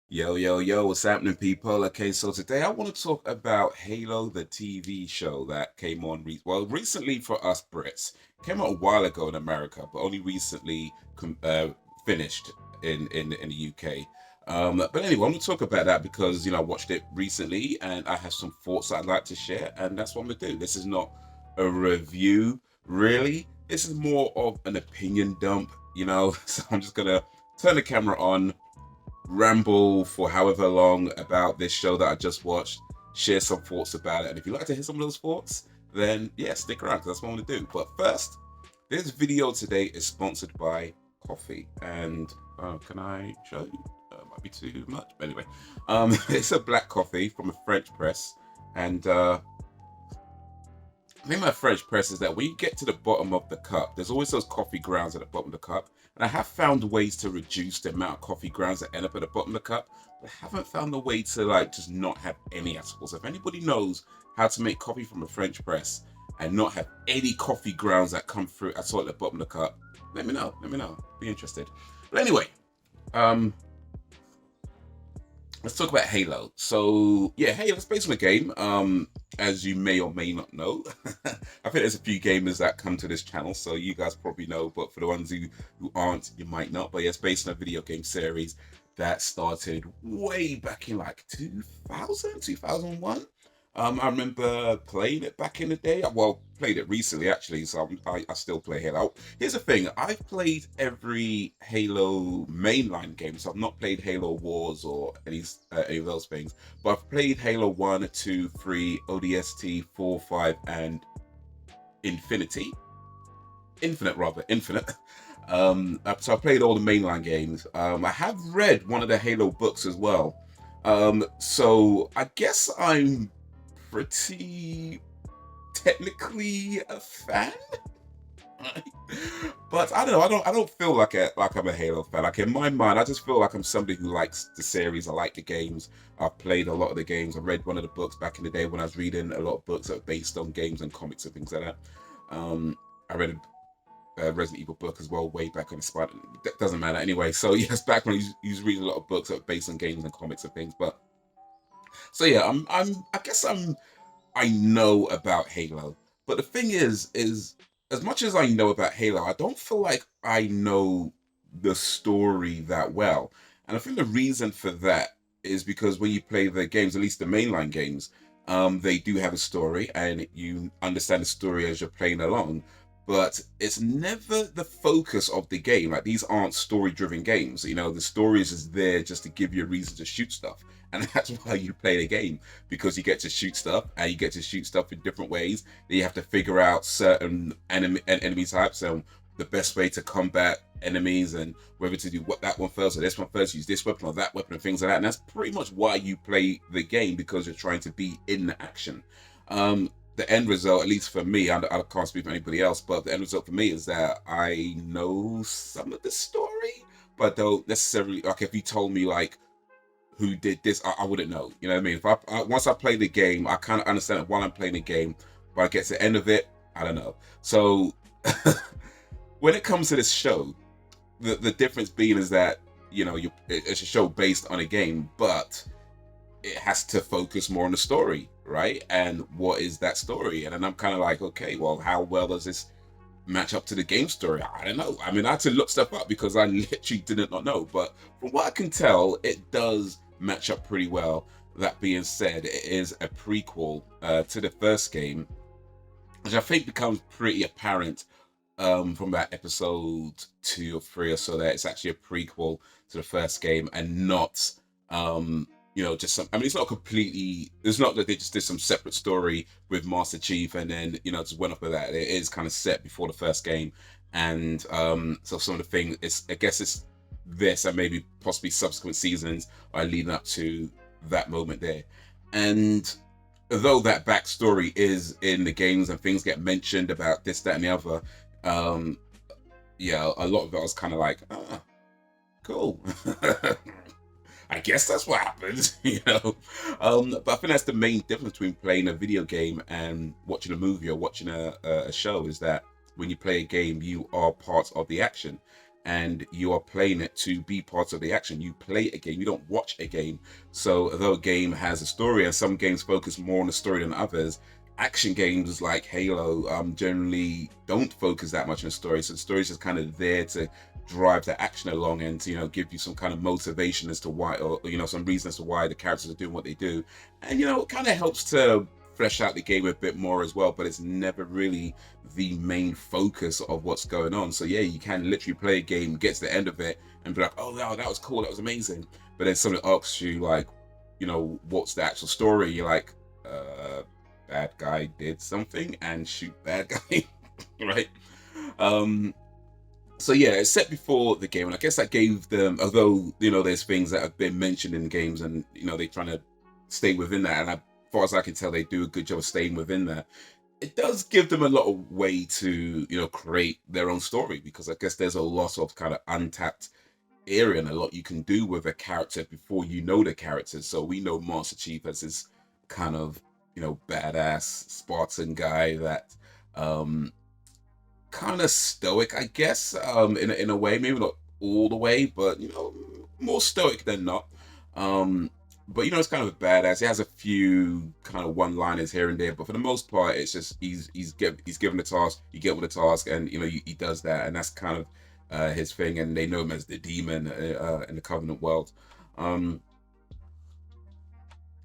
Yo, yo, yo, what's happening, people? Okay, so today I want to talk about Halo, the TV show that came on, recently for us Brits. Came out a while ago in America, but only recently finished in the UK. But anyway, I'm going to talk about that because, I watched it recently and I have some thoughts I'd like to share, and that's what I'm going to do. This is not a review, really. This is more of an opinion dump, So I'm just going to turn the camera on, ramble for however long about this show that I just watched, share some thoughts about it. And if you'd like to hear some of those thoughts, then yeah, stick around because that's what I want to do. But first, this video today is sponsored by coffee. And can I show you? Might be too much. But anyway, it's a black coffee from a French press. And the thing about French press is that when you get to the bottom of the cup, there's always those coffee grounds at the bottom of the cup. And I have found ways to reduce the amount of coffee grounds that end up at the bottom of the cup, but I haven't found a way to like just not have any at all. So if anybody knows how to make coffee from a French press and not have any coffee grounds that come through at all at the bottom of the cup, let me know. Let me know. Be interested. But anyway, um, let's talk about Halo. So yeah, Halo's based on a game. As you may or may not know, I think there's a few gamers that come to this channel, so you guys probably know. But for the ones who aren't, you might not. But yeah, it's based on a video game series that started way back in like 2000, 2001. I remember playing it back in the day. Well, played it recently actually, so I still play Halo. Here's the thing: I've played every Halo mainline game, so I've not played Halo Wars or any of those things. But I've played Halo 1, 2, 3, ODST, 4, 5, and Infinity. Infinite rather, Infinite. So I played all the mainline games. I have read one of the Halo books as well. So I guess I'm pretty technically a fan. But I don't know. I don't feel like I'm a Halo fan. Like in my mind, I just feel like I'm somebody who likes the series. I like the games. I've played a lot of the games. I read one of the books back in the day when I was reading a lot of books that are based on games and comics and things like that. I read a Resident Evil book as well way back on the Spider. That doesn't matter anyway. So yes, back when I used to read a lot of books that are based on games and comics and things. But so yeah, I guess I know about Halo. But the thing is as much as I know about Halo, I don't feel like I know the story that well. And I think the reason for that is because when you play the games, at least the mainline games, they do have a story and you understand the story as you're playing along. But it's never the focus of the game. Like these aren't story-driven games. The story is just there just to give you a reason to shoot stuff. And that's why you play the game, because you get to shoot stuff and you get to shoot stuff in different ways. Then you have to figure out certain enemy types and the best way to combat enemies and whether to do what that one first or this one first, use this weapon or that weapon and things like that. And that's pretty much why you play the game, because you're trying to be in the action. The end result, at least for me, I can't speak for anybody else, but the end result for me is that I know some of the story, but don't necessarily, like if you told me like who did this, I wouldn't know. You know what I mean? If once I play the game, I kind of understand it while I'm playing the game, but I get to the end of it, I don't know. So when it comes to this show, the difference being is that it's a show based on a game, but it has to focus more on the story, right? And what is that story? And then I'm kind of like, okay, well, how well does this match up to the game story? I don't know. I mean, I had to look stuff up because I literally did not know. But from what I can tell, it does match up pretty well. That being said, it is a prequel to the first game, which I think becomes pretty apparent from that episode 2 or 3 or so, that it's actually a prequel to the first game and not just some. I mean, it's not completely. It's not that they just did some separate story with Master Chief and then just went off of that. It is kind of set before the first game, and so some of the things. I guess it's this and maybe possibly subsequent seasons are leading up to that moment there, and though that backstory is in the games and things get mentioned about this, that, and the other, yeah, a lot of it was kind of like, cool. I guess that's what happens, But I think that's the main difference between playing a video game and watching a movie or watching a show, is that when you play a game, you are part of the action. and you are playing it to be part of the action. You play a game, you don't watch a game. So although a game has a story, and some games focus more on the story than others, action games like Halo generally don't focus that much on the story. So the story is just kind of there to drive the action along and to, give you some kind of motivation as to why, or some reason as to why the characters are doing what they do. And it kind of helps to flesh out the game a bit more as well, but it's never really the main focus of what's going on. So yeah, you can literally play a game, get to the end of it, and be like, oh wow, that was cool, that was amazing. But then someone asks you like, what's the actual story? You're like, bad guy did something and shoot bad guy, right? So yeah, it's set before the game, and I guess that gave them, although there's things that have been mentioned in games, and they're trying to stay within that, and as far as I can tell, they do a good job of staying within that. It does give them a lot of way to create their own story, because I guess there's a lot of kind of untapped area and a lot you can do with a character before you know the characters. So we know Master Chief as this kind of badass Spartan guy that kind of stoic, I guess, in a way, maybe not all the way, but more stoic than not. But it's kind of a badass. He has a few kind of one-liners here and there, but for the most part, it's just he's given the task, you get with the task, and he does that, and that's kind of his thing. And they know him as the demon in the Covenant world.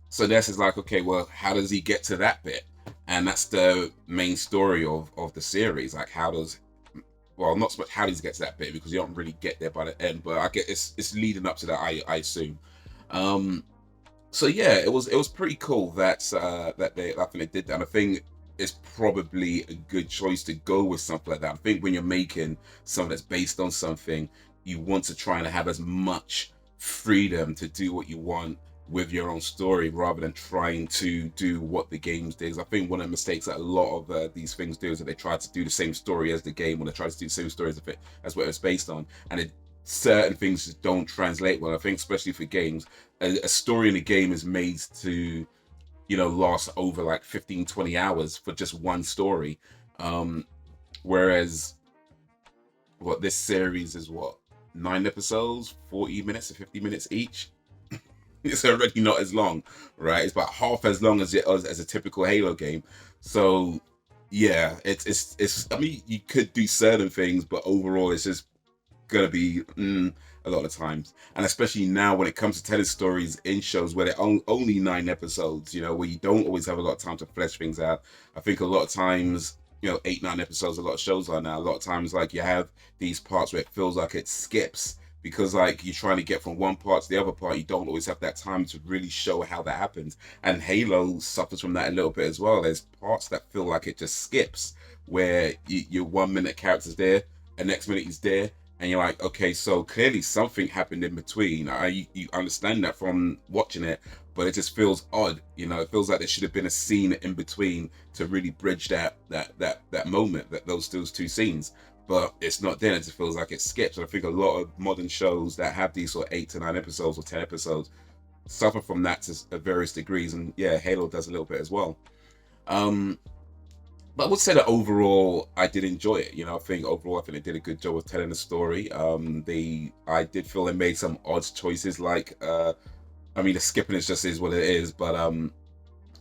So this is like, okay, well, how does he get to that bit? And that's the main story of the series. Like, well, not so much how does he get to that bit, because you don't really get there by the end, but I get it's leading up to that, I assume. So yeah, it was pretty cool that I think they did that. And I think it's probably a good choice to go with something like that. I think when you're making something that's based on something, you want to try and have as much freedom to do what you want with your own story, rather than trying to do what the games did. I think one of the mistakes that a lot of these things do is that they try to do the same story as the game, or they try to do the same story as what it's based on, and certain things just don't translate well. I think especially for games, a story in a game is made to last over like 15-20 hours for just one story, whereas this series is 9 episodes, 40 minutes or 50 minutes each. It's already not as long, right? It's about half as long as a typical Halo game. So yeah, it's I mean, you could do certain things, but overall it's just gonna be a lot of times. And especially now when it comes to telling stories in shows where they're only 9 episodes, where you don't always have a lot of time to flesh things out. I think a lot of times, 8-9 episodes, a lot of shows are now, a lot of times like you have these parts where it feels like it skips, because like you're trying to get from one part to the other part, you don't always have that time to really show how that happens. And Halo suffers from that a little bit as well. There's parts that feel like it just skips, where your 1 minute character's there, and next minute he's there, and you're like, okay, so clearly something happened in between. You understand that from watching it, but it just feels odd. It feels like there should have been a scene in between to really bridge that moment, those two scenes. But it's not there. It just feels like it skips. And I think a lot of modern shows that have these sort of 8 to 9 episodes or 10 episodes suffer from that to various degrees. And yeah, Halo does a little bit as well. But I would say that overall, I did enjoy it. I think they did a good job of telling the story. I did feel they made some odd choices, like, the skipping is what it is. But some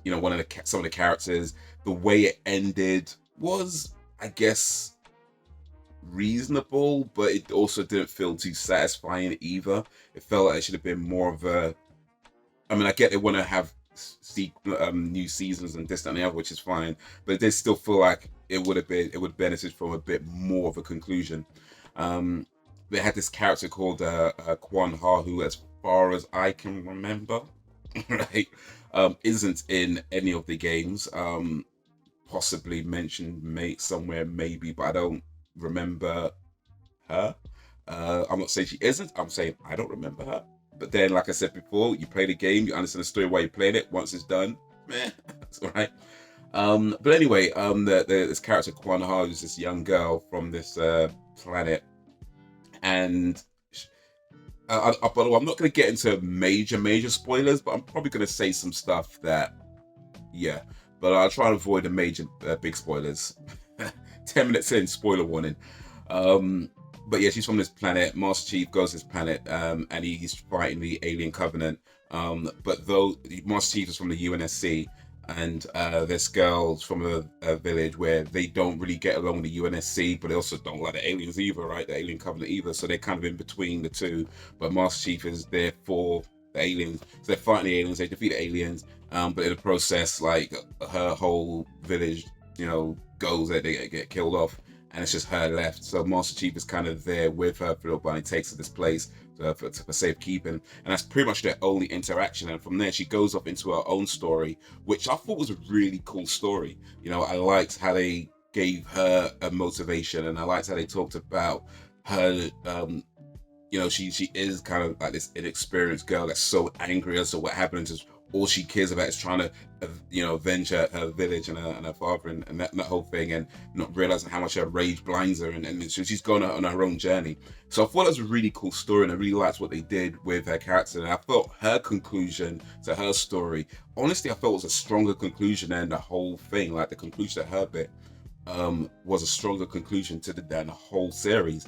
of the characters, the way it ended was, I guess, reasonable, but it also didn't feel too satisfying either. It felt like it should have been more of a. I get they want to have new seasons and this and the other, which is fine, but it did still feel like it would benefit from a bit more of a conclusion. They had this character called Quan Ha, who, as far as I can remember, right, isn't in any of the games. Possibly mentioned somewhere maybe, but I don't remember her. I'm not saying she isn't, I'm saying I don't remember her. But then, like I said before, you play the game, you understand the story while you're playing it. Once it's done, it's all right. But anyway, this character Quan Ha is this young girl from this planet, and I'm not going to get into major spoilers, but I'm probably going to say some stuff that, yeah. But I'll try and avoid the major big spoilers. 10 minutes in, spoiler warning. but yeah, she's from this planet. Master Chief goes to this planet, and he's fighting the alien covenant. But though Master Chief is from the UNSC, and this girl's from a village where they don't really get along with the UNSC, but they also don't like the aliens either, right? The alien covenant either. So they're kind of in between the two. But Master Chief is there for the aliens. So they're fighting the aliens. They defeat the aliens. But in the process, like her whole village, goes that they get killed off, and it's just her left. So Master Chief is kind of there with her for a little while. He takes her to this place for safekeeping, and that's pretty much their only interaction. And from there, she goes off into her own story, which I thought was a really cool story. I liked how they gave her a motivation, and I liked how they talked about her. She is kind of like this inexperienced girl that's so angry as to what happened, just all she cares about is trying to, avenge her village and her father and that whole thing, and not realizing how much her rage blinds her, and so she's going on her own journey. So I thought it was a really cool story, and I really liked what they did with her character, and I felt her conclusion to her story, honestly, I felt was a stronger conclusion than the whole thing. Like the conclusion to her bit was a stronger conclusion than the whole series.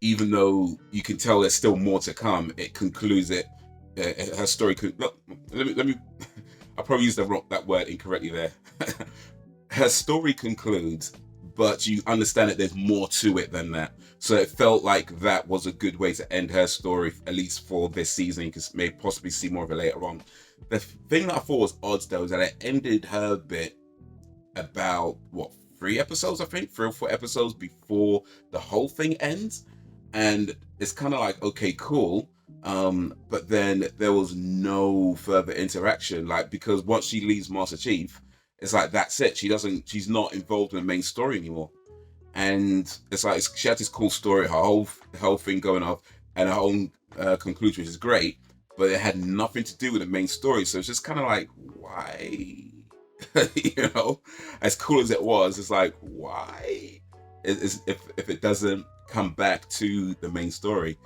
Even though you can tell there's still more to come, it concludes it. Her story could. Look, let me. I probably used that word incorrectly there. Her story concludes, but you understand that there's more to it than that. So it felt like that was a good way to end her story, at least for this season. You can maybe possibly see more of it later on. The thing that I thought was odd, though, is that it ended her bit about 3 episodes, I think, 3 or 4 episodes before the whole thing ends, and it's kind of like, okay, cool. But then there was no further interaction, like, because once she leaves Master Chief, it's like that's it. She's not involved in the main story anymore. And it's like she had this cool story, her whole thing going off, and her own conclusion, which is great, but it had nothing to do with the main story. So it's just kind of like, why? As cool as it was, it's like, why? If it doesn't come back to the main story.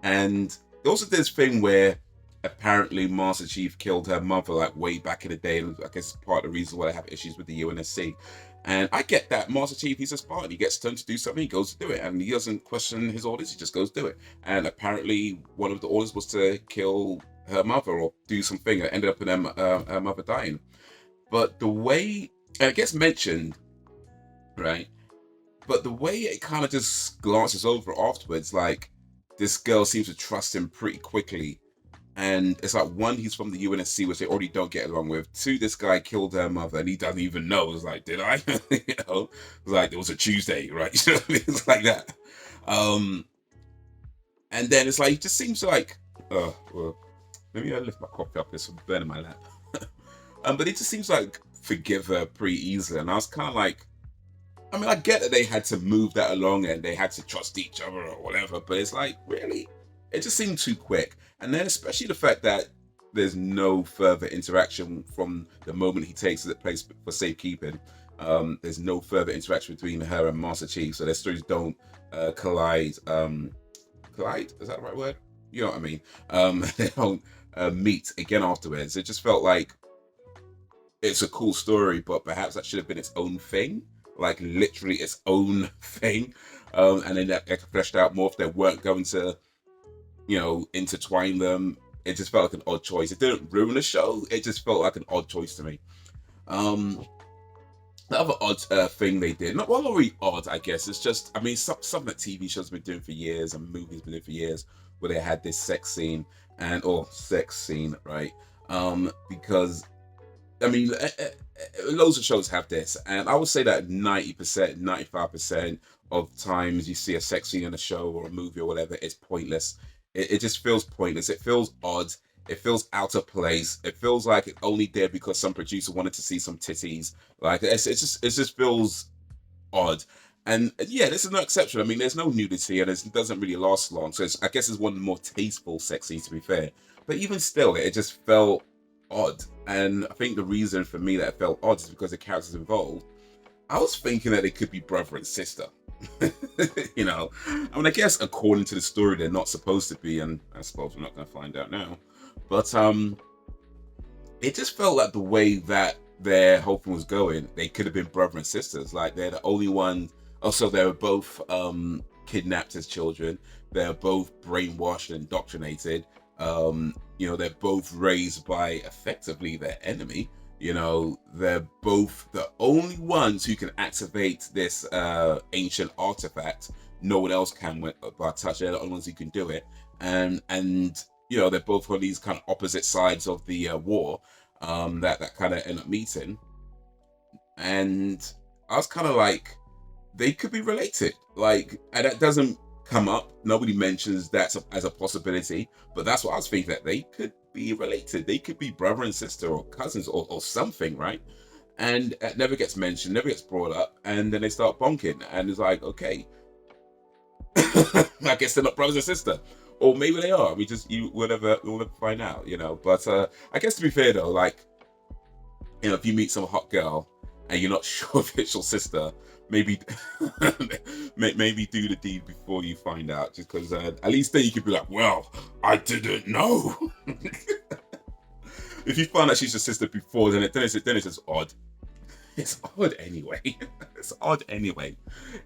And also this thing where apparently Master Chief killed her mother like way back in the day, and I guess part of the reason why they have issues with the UNSC. And I get that Master Chief, he's a Spartan, he gets turned to do something, he goes to do it, and he doesn't question his orders, he just goes to do it. And apparently one of the orders was to kill her mother or do something that ended up in her mother dying. But the way, and it gets mentioned, right? But the way it kind of just glances over afterwards, like, this girl seems to trust him pretty quickly. And it's like, 1, he's from the UNSC, which they already don't get along with. 2, this guy killed her mother and he doesn't even know. It's like, did I? It's like, it was a Tuesday, right? It's like that. And then it's like, it just seems like, well, maybe I lift my coffee up, there's some burn in my lap. But it just seems like forgive her pretty easily. And I was kind of like, I mean, I get that they had to move that along and they had to trust each other or whatever, but it's like, really? It just seemed too quick. And then especially the fact that there's no further interaction from the moment he takes the place for safekeeping. There's no further interaction between her and Master Chief, so their stories don't collide. Collide? Is that the right word? You know what I mean? They don't meet again afterwards. It just felt like it's a cool story, but perhaps that should have been its own thing. Like literally its own thing, and then that fleshed out more if they weren't going to, intertwine them. It just felt like an odd choice. It didn't ruin the show. It just felt like an odd choice to me. The other odd thing they did, not really odd, I guess. It's just, I mean, something that TV shows have been doing for years and movies been doing for years, where they had this sex scene, right? Because, I mean, loads of shows have this, and I would say that 90%, 95% of times you see a sex scene in a show or a movie or whatever, it's pointless. It just feels pointless. It feels odd. It feels out of place. It feels like it's only there because some producer wanted to see some titties. Like it just feels odd. And yeah, this is no exception. I mean, there's no nudity and it doesn't really last long. So I guess it's one of the more tasteful sex scenes, to be fair. But even still, it just felt odd. And I think the reason for me that it felt odd is because the characters involved, I was thinking that they could be brother and sister. I mean, I guess according to the story, they're not supposed to be, and I suppose we're not going to find out now. But it just felt like the way that their whole thing was going, they could have been brother and sisters. Like they're the only one Also, they were both kidnapped as children. They're both brainwashed and indoctrinated. They're both raised by effectively their enemy. They're both the only ones who can activate this ancient artifact. No one else can by touch. They're the only ones who can do it. And they're both on these kind of opposite sides of the war that kind of end up meeting. And I was kind of like, they could be related. And that doesn't come up. Nobody mentions that as a possibility, but that's what I was thinking, that they could be related. They could be brother and sister or cousins or something, right? And it never gets mentioned, never gets brought up, and then they start bonking, and it's like, okay, I guess they're not brothers and sister, or maybe they are. We'll never find out, But I guess, to be fair though, if you meet some hot girl and you're not sure if it's your sister, maybe maybe do the deed before you find out, just because at least then you could be like, well, I didn't know. If you find out she's your sister before, then it's just odd. It's odd anyway. It's odd anyway.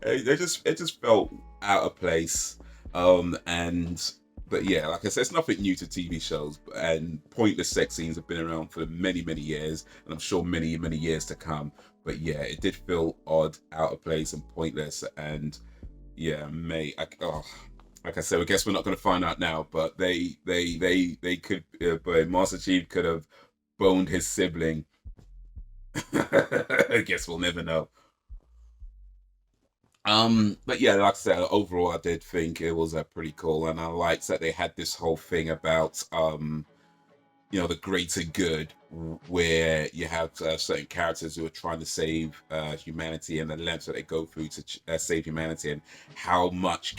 It just felt out of place. But yeah, like I said, it's nothing new to TV shows, and pointless sex scenes have been around for many, many years, and I'm sure many, many years to come. But yeah, it did feel odd, out of place, and pointless. And yeah, like I said, I guess we're not going to find out now. But they could, but Master Chief could have boned his sibling. I guess we'll never know. But yeah, like I said, overall, I did think it was pretty cool, and I liked that they had this whole thing about the greater good, where you have certain characters who are trying to save humanity, and the lengths that they go through to save humanity, and how much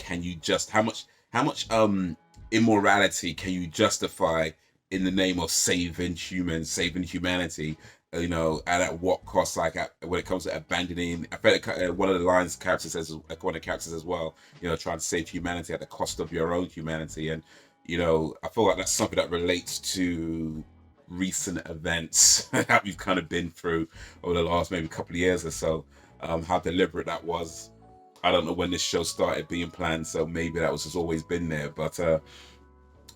immorality can you justify in the name of saving humans, saving humanity, and at what cost? When it comes to abandoning, I felt like one of the lines characters says, like one of the characters as well, trying to save humanity at the cost of your own humanity. And I feel like that's something that relates to recent events that we've kind of been through over the last maybe couple of years or so. How deliberate that was. I don't know when this show started being planned, so maybe that was just always been there, but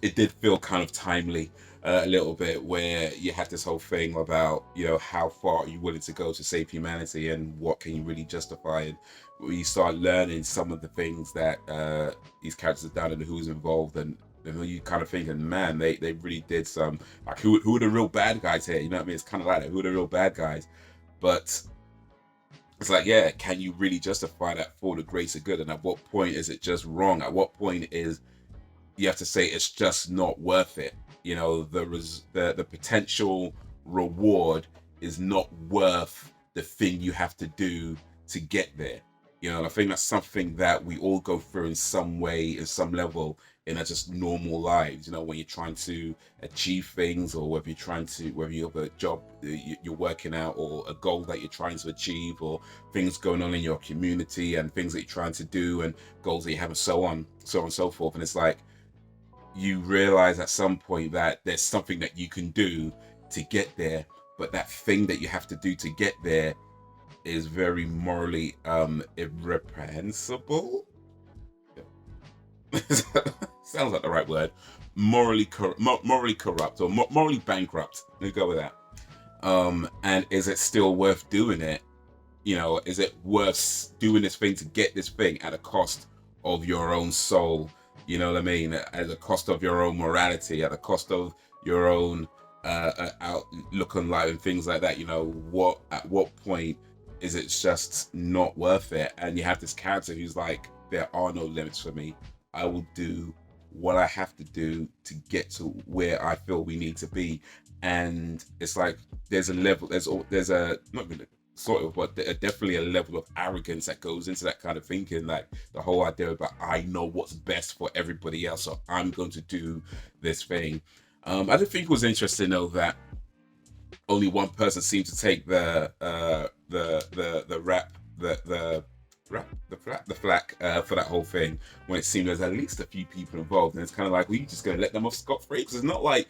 it did feel kind of timely a little bit, where you had this whole thing about how far are you willing to go to save humanity, and what can you really justify. And when you start learning some of the things that these characters have done and who's involved, and you kind of thinking, man, they really did some, like, who are the real bad guys here? You know what I mean? It's kind of like that. Who are the real bad guys? But it's like, yeah, can you really justify that for the greater good? And at what point is it just wrong? At what point is you have to say it's just not worth it? The potential reward is not worth the thing you have to do to get there. I think that's something that we all go through in some way, in some level, in our just normal lives. When you're trying to achieve things, or whether you have a job you're working out, or a goal that you're trying to achieve, or things going on in your community, and things that you're trying to do, and goals that you have, and so on and so forth. And it's like, you realize at some point that there's something that you can do to get there, but that thing that you have to do to get there is very morally irreprehensible. Sounds like the right word. Morally corrupt, or morally bankrupt. Let's go with that. And is it still worth doing it? Is it worth doing this thing to get this thing at a cost of your own soul? You know what I mean? At the cost of your own morality, at the cost of your own outlook on life, and things like that. At what point is it just not worth it? And you have this character who's like, there are no limits for me. I will do what I have to do to get to where I feel we need to be. And it's like, there's a level, there's a, not really sort of, but definitely a level of arrogance that goes into that kind of thinking. Like, the whole idea about, I know what's best for everybody else, so I'm going to do this thing. I did think it was interesting though that only one person seemed to take the flack for that whole thing, when it seemed there's at least a few people involved. And it's kind of like, you just gonna let them off scot-free? Because it's not like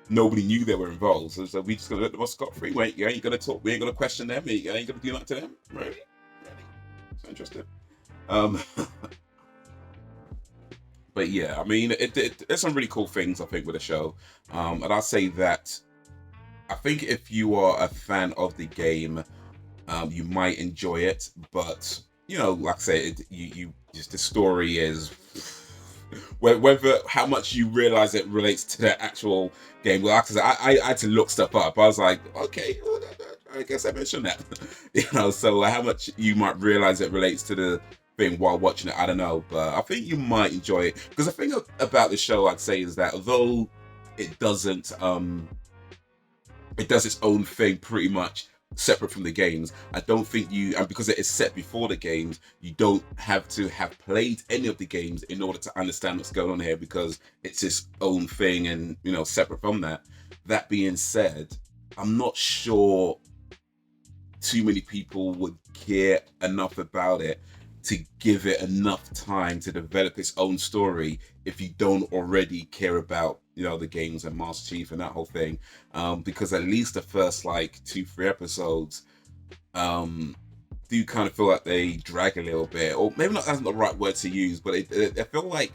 nobody knew they were involved, so we just gonna let them off scot-free. You ain't gonna talk, we ain't gonna question them, you ain't gonna do nothing to them, really? interesting. Um, but yeah, I mean, there's some really cool things I think with the show, and I'll say that I think if you are a fan of the game, you might enjoy it, but you know, like I say, you just the story is whether how much you realize it relates to the actual game. Well, like I said, I had to look stuff up. I was like, okay, well, I guess I mentioned that, you know. So how much you might realize it relates to the thing while watching it, I don't know, but I think you might enjoy it because the thing about the show, I'd say, is that although it doesn't it does its own thing pretty much separate from the games. I don't think you, and because it is set before the games, you don't have to have played any of the games in order to understand what's going on here because it's its own thing and, you know, separate from that. That being said, I'm not sure too many people would care enough about it to give it enough time to develop its own story if you don't already care about, you know, the games and Master Chief and that whole thing, because at least the first like 2-3 episodes do kind of feel like they drag a little bit, or maybe not, that's not the right word to use, but I feel like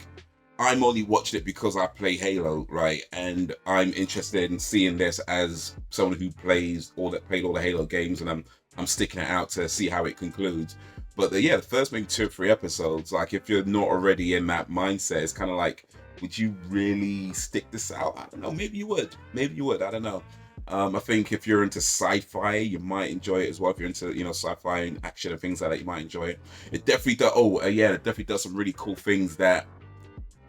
I'm only watching it because I play Halo, right? And I'm interested in seeing this as someone who plays all that played all the Halo games, and I'm sticking it out to see how it concludes. But yeah, the first maybe 2 or 3 episodes, like if you're not already in that mindset, it's kind of like, would you really stick this out? I don't know. Maybe you would. Maybe you would. I don't know. I think if you're into sci-fi, you might enjoy it as well. If you're into, you know, sci-fi and action and things like that, you might enjoy it. It definitely does. Oh, yeah, it definitely does some really cool things that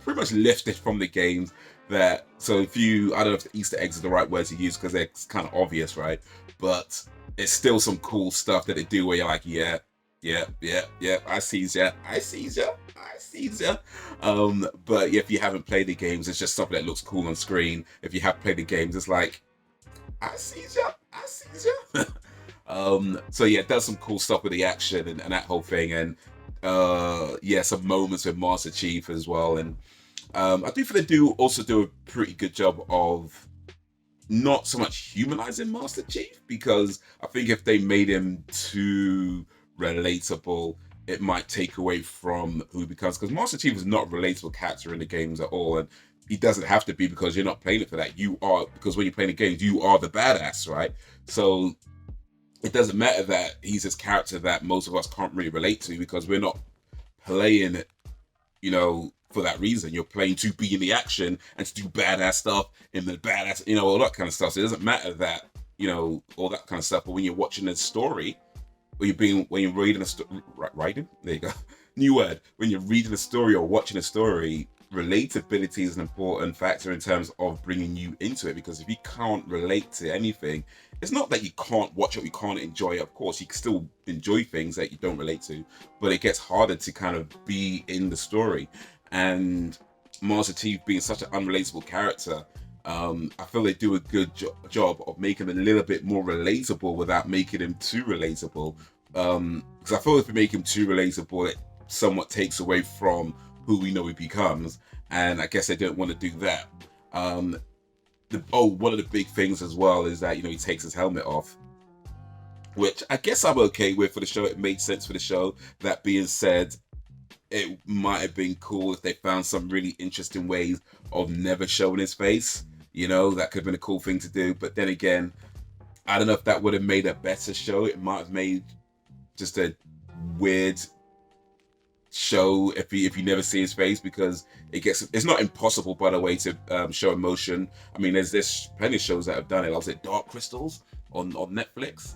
pretty much lifted from the games. That so if you, I don't know if the Easter eggs is the right word to use because it's kind of obvious, right? But it's still some cool stuff that they do where you're like, yeah, I sees ya, I sees ya, I sees ya. But yeah, if you haven't played the games, it's just something that looks cool on screen. If you have played the games, it's like, I sees ya, I sees ya. So yeah, it does some cool stuff with the action and that whole thing, and yeah, some moments with Master Chief as well. And I do think they do also do a pretty good job of not so much humanizing Master Chief, because I think if they made him too relatable, it might take away from who he becomes. Because Master Chief is not a relatable character in the games at all, and he doesn't have to be because you're not playing it for that. You are, because when you're playing the games, you are the badass, right? So it doesn't matter that he's this character that most of us can't really relate to because we're not playing it, you know, for that reason. You're playing to be in the action and to do badass stuff and the badass, you know, all that kind of stuff. So it doesn't matter that, you know, all that kind of stuff. But when you're watching a story, when you're reading a story, writing, there you go, new word. When you're reading a story or watching a story, relatability is an important factor in terms of bringing you into it. Because if you can't relate to anything, it's not that you can't watch it, you can't enjoy it. Of course, you can still enjoy things that you don't relate to, but it gets harder to kind of be in the story. And Master Chief being such an unrelatable character, I feel they do a good job of making him a little bit more relatable without making him too relatable. Because I feel if we make him too relatable, it somewhat takes away from who we know he becomes. And I guess they don't want to do that. One of the big things as well is that, you know, he takes his helmet off, which I guess I'm okay with for the show. It made sense for the show. That being said, it might have been cool if they found some really interesting ways of never showing his face. You know, that could have been a cool thing to do. But then again, I don't know if that would have made a better show. It might have made just a weird show if you never see his face, because it's not impossible, by the way, to show emotion. I mean, there's plenty of shows that have done it. I was at Dark Crystals on Netflix,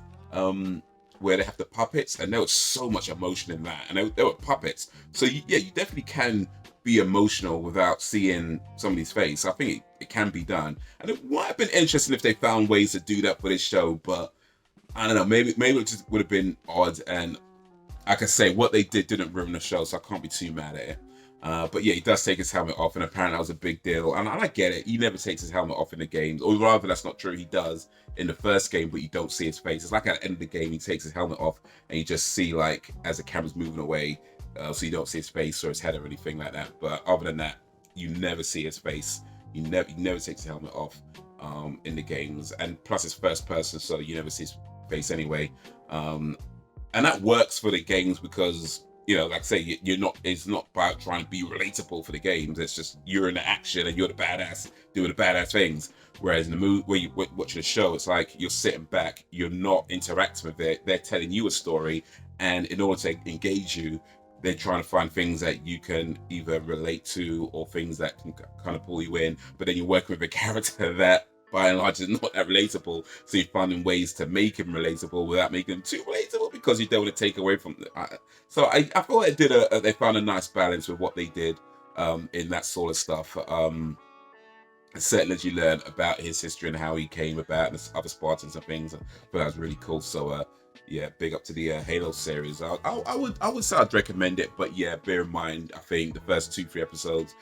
where they have the puppets, and there was so much emotion in that, and they were puppets. So you definitely can be emotional without seeing somebody's face. I think it can be done, and it might have been interesting if they found ways to do that for this show. But I don't know, maybe it just would have been odd. And like I say, what they didn't ruin the show, so I can't be too mad at it. But yeah, he does take his helmet off, and apparently that was a big deal. And I get it. He never takes his helmet off in the games, or rather, that's not true. He does in the first game, but you don't see his face. It's like at the end of the game, he takes his helmet off, and you just see, like, as the camera's moving away, so you don't see his face or his head or anything like that. But other than that, you never see his face. He never takes his helmet off in the games, and plus it's first person, so you never see his face anyway. and that works for the games because, you know, like I say, you're not. It's not about trying to be relatable for the games. It's just you're in the action and you're the badass doing the badass things. Whereas in the movie, where you're watching a show, it's like you're sitting back, you're not interacting with it. They're telling you a story, and in order to engage you, they're trying to find things that you can either relate to or things that can kind of pull you in. But then you're working with a character that, by and large, is not that relatable. So you're finding ways to make him relatable without making him too relatable because you don't want to take away from the. So I feel like they found a nice balance with what they did in that sort of stuff. Certainly as you learn about his history and how he came about and the other Spartans and things, but that was really cool. So yeah, big up to the Halo series. I would say I'd recommend it, but yeah, bear in mind, I think the first 2-3 episodes,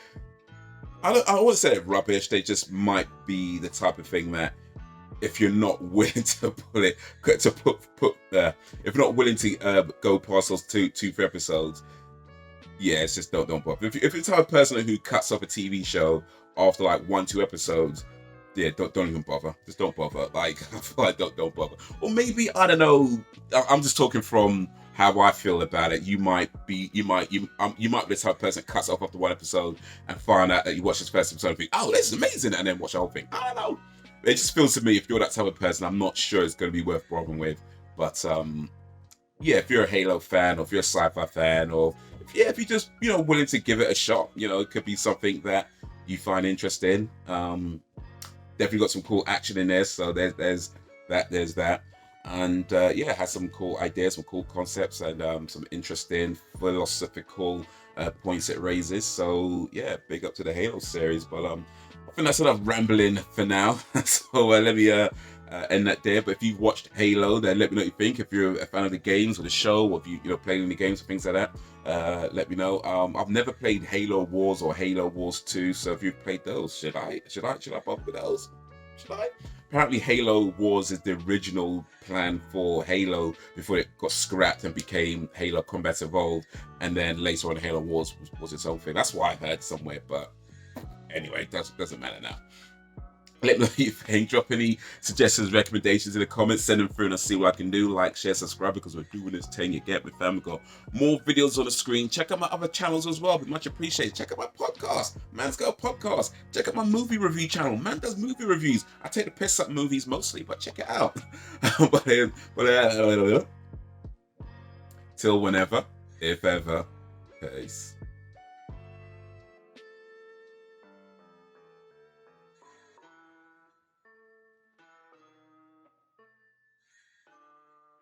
I wouldn't say they're rubbish. They just might be the type of thing that if you're not willing to if you're not willing to go past those 2-3 episodes, yeah, it's just don't bother. If you're the type of person who cuts off a TV show after like 1-2 episodes, yeah, don't even bother. Just don't bother. Like I feel like don't bother. Or maybe, I don't know. I'm just talking from how I feel about it. You might be the type of person that cuts off after 1 episode and find out that you watch this first episode and think, oh, this is amazing, and then watch the whole thing. I don't know. It just feels to me, if you're that type of person, I'm not sure it's going to be worth bothering with. But yeah, if you're a Halo fan, or if you're a sci-fi fan, or if you're just willing to give it a shot, it could be something that you find interesting. Definitely got some cool action in there, so there's that, and yeah, it has some cool ideas, some cool concepts, and some interesting philosophical points it raises. So yeah, big up to the Halo series. But I think that's enough rambling for now. So let me end that there. But if you've watched Halo, then let me know what you think. If you're a fan of the games or the show, or if you're playing any games or things like that, let me know. I've never played Halo Wars or Halo Wars 2, so if you've played those, should I bother with those? Should I? Apparently Halo Wars is the original plan for Halo before it got scrapped and became Halo Combat Evolved, and then later on Halo Wars was its own thing. That's what I heard somewhere, but anyway, doesn't matter now. Let me know what you think. Drop any suggestions, recommendations in the comments. Send them through and I'll see what I can do. Like, share, subscribe, because we're doing this 10 get with fam. We've got more videos on the screen. Check out my other channels as well. Be much appreciated. Check out my podcast, Man's Got a Podcast. Check out my movie review channel. Man does movie reviews. I take the piss at movies mostly, but check it out. Till whenever, if ever, peace.